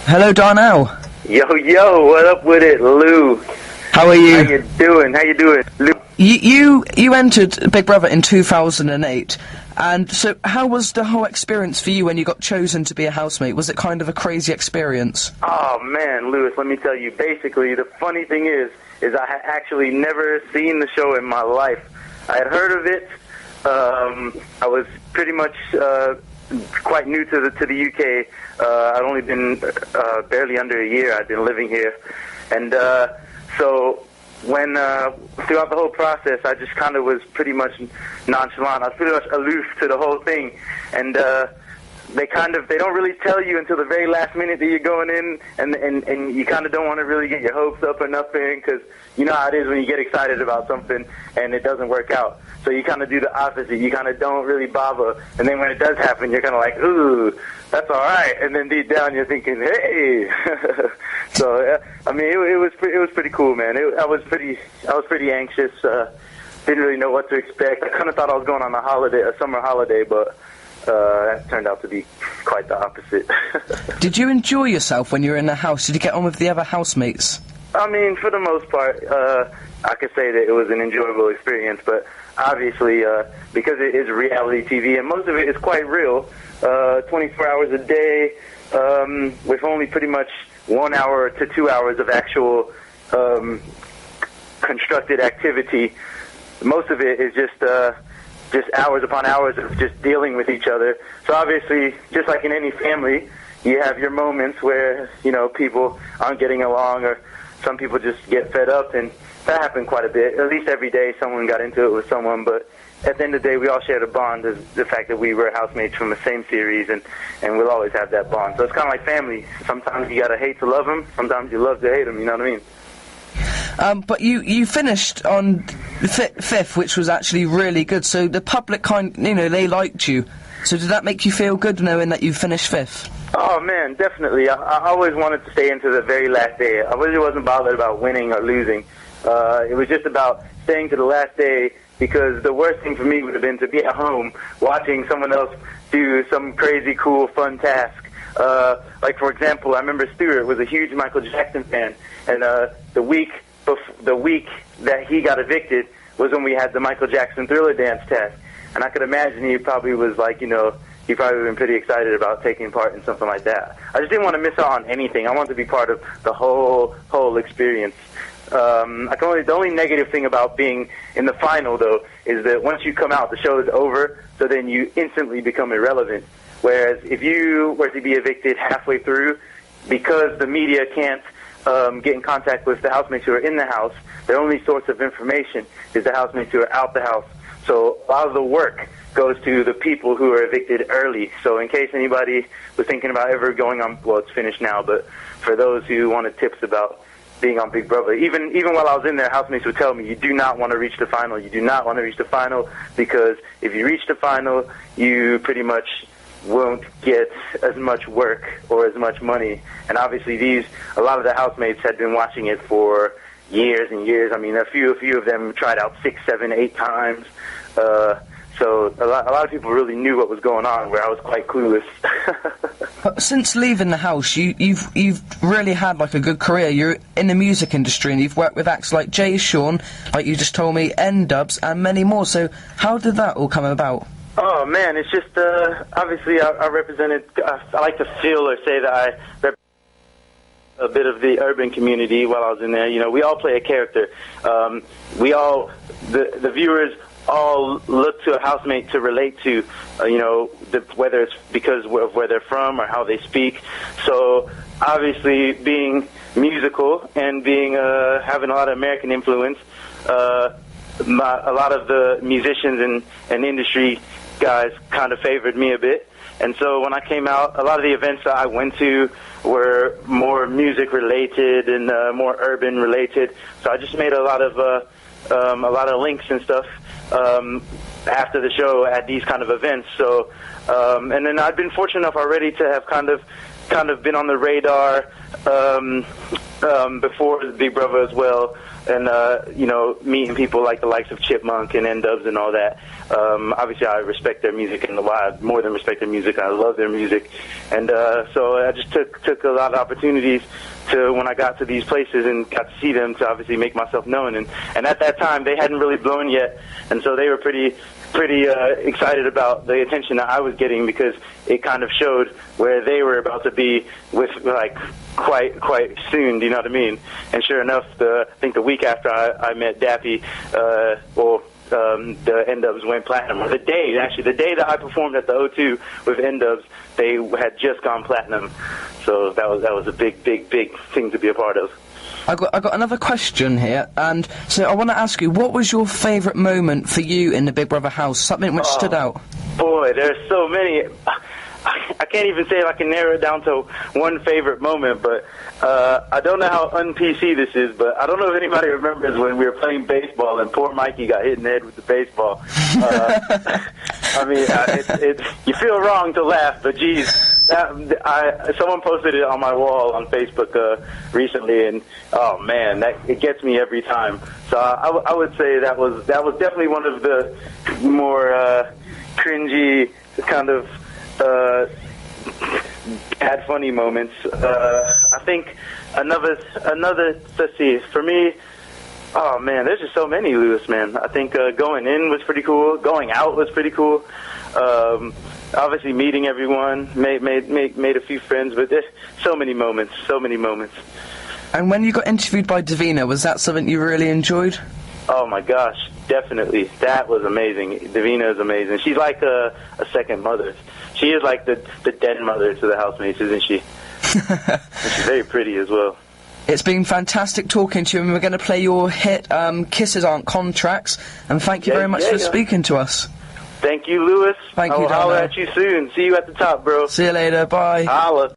Hello, Darnell. Yo, what up with it, Lou? How are you? How you doing, Lou? You entered Big Brother in 2008, and so how was the whole experience for you when you got chosen to be a housemate? Was it kind of a crazy experience? Oh man, Lewis, let me tell you. Basically, the funny thing is I had actually never seen the show in my life. I had heard of it. I was pretty much quite new to the UK. I'd only been barely under a year. I'd been living here, and so when throughout the whole process, I just kind of was pretty much nonchalant. I was pretty much aloof to the whole thing, and they don't really tell you until the very last minute that you're going in, and you kind of don't want to really get your hopes up or nothing, because you know how it is when you get excited about something and it doesn't work out. So you kind of do the opposite. You kind of don't really bother, and then when it does happen, you're kind of like, ooh, that's all right, and then deep down you're thinking, hey. So I mean, it was pretty cool, man. I was pretty anxious. Didn't really know what to expect. I kind of thought I was going on a summer holiday, but that turned out to be quite the opposite. Did you enjoy yourself when you were in the house? Did you get on with the other housemates? I mean, for the most part, I could say that it was an enjoyable experience, but obviously, because it is reality TV, and most of it is quite real, 24 hours a day, with only pretty much 1 hour to 2 hours of actual constructed activity. Most of it is just hours upon hours of just dealing with each other. So obviously, just like in any family, you have your moments where, you know, people aren't getting along, or some people just get fed up, and that happened quite a bit. At least every day someone got into it with someone, but at the end of the day, we all shared a bond, is the fact that we were housemates from the same series, and we'll always have that bond. So it's kind of like family. Sometimes you gotta hate to love them, sometimes you love to hate them, you know what I mean? But you finished on fifth, which was actually really good, so the public they liked you. So did that make you feel good knowing that you finished fifth? Oh man, definitely. I always wanted to stay into the very last day. I really wasn't bothered about winning or losing. It was just about staying to the last day, because the worst thing for me would have been to be at home watching someone else do some crazy, cool, fun task. Like, for example, I remember Stuart was a huge Michael Jackson fan, and the week that he got evicted was when we had the Michael Jackson Thriller dance test. And I could imagine he probably was like, you know, he probably been pretty excited about taking part in something like that. I just didn't want to miss out on anything. I wanted to be part of the whole experience. The only negative thing about being in the final, though, is that once you come out, the show is over, so then you instantly become irrelevant. Whereas if you were to be evicted halfway through, because the media can't get in contact with the housemates who are in the house, their only source of information is the housemates who are out the house. So a lot of the work goes to the people who are evicted early. So in case anybody was thinking about ever going on, well, it's finished now, but for those who wanted tips about being on Big Brother, even while I was in there, housemates would tell me, you do not want to reach the final. You do not want to reach the final, because if you reach the final, you pretty much won't get as much work or as much money. And obviously a lot of the housemates had been watching it for years and years. I mean, a few of them tried out 6, 7, 8 times. So a lot of people really knew what was going on, where I was quite clueless. But since leaving the house, you've really had like a good career. You're in the music industry, and you've worked with acts like Jay Sean, like you just told me, N-Dubs, and many more. So how did that all come about? Oh man, it's just obviously I represented. I like to feel or say that I represent a bit of the urban community while I was in there. You know, we all play a character. The viewers all look to a housemate to relate to, whether it's because of where they're from or how they speak. So obviously, being musical and being having a lot of American influence, a lot of the musicians and industry guys kind of favored me a bit. And so when I came out, a lot of the events that I went to were more music related and more urban related. So I just made a lot of links and stuff after the show at these kind of events. So and then I've been fortunate enough already to have kind of been on the radar before Big Brother as well. and you know, meeting people like the likes of Chipmunk and N-Dubs and all that. Obviously, I respect their music, and I more than respect their music, I love their music. And so I just took a lot of opportunities to, when I got to these places and got to see them, to obviously make myself known. And at that time, they hadn't really blown yet, and so they were pretty excited about the attention that I was getting, because it kind of showed where they were about to be with, like, quite soon. Do you know what I mean? And sure enough, I think the week after I met Dappy, the N-Dubs went platinum. Or the day that I performed at the O2 with N-Dubs, they had just gone platinum. So that was a big thing to be a part of. I got another question here, and so I want to ask you, what was your favourite moment for you in the Big Brother house? Something which stood out? Boy, there's so many. I can't even say if I can narrow it down to one favorite moment, but I don't know how un-PC this is, but I don't know if anybody remembers when we were playing baseball and poor Mikey got hit in the head with the baseball. I mean, you feel wrong to laugh, but geez, someone posted it on my wall on Facebook recently, and oh man, it gets me every time. So I would say that was definitely one of the more cringy kind of bad funny moments. I think another, let's see, for me, oh man, there's just so many, Lewis, man. I think going in was pretty cool. Going out was pretty cool. Obviously meeting everyone, made a few friends, but there's so many moments. And when you got interviewed by Davina, was that something you really enjoyed? Oh my gosh, definitely. That was amazing. Davina is amazing. She's like a second mother. She is like the den mother to the housemates, isn't she? And she's very pretty as well. It's been fantastic talking to you, and we're going to play your hit, Kisses Aren't Contracts, and thank you very much for speaking to us. Thank you, Lewis. Thank you, Darnell. I'll holler at you soon. See you at the top, bro. See you later. Bye. Holla.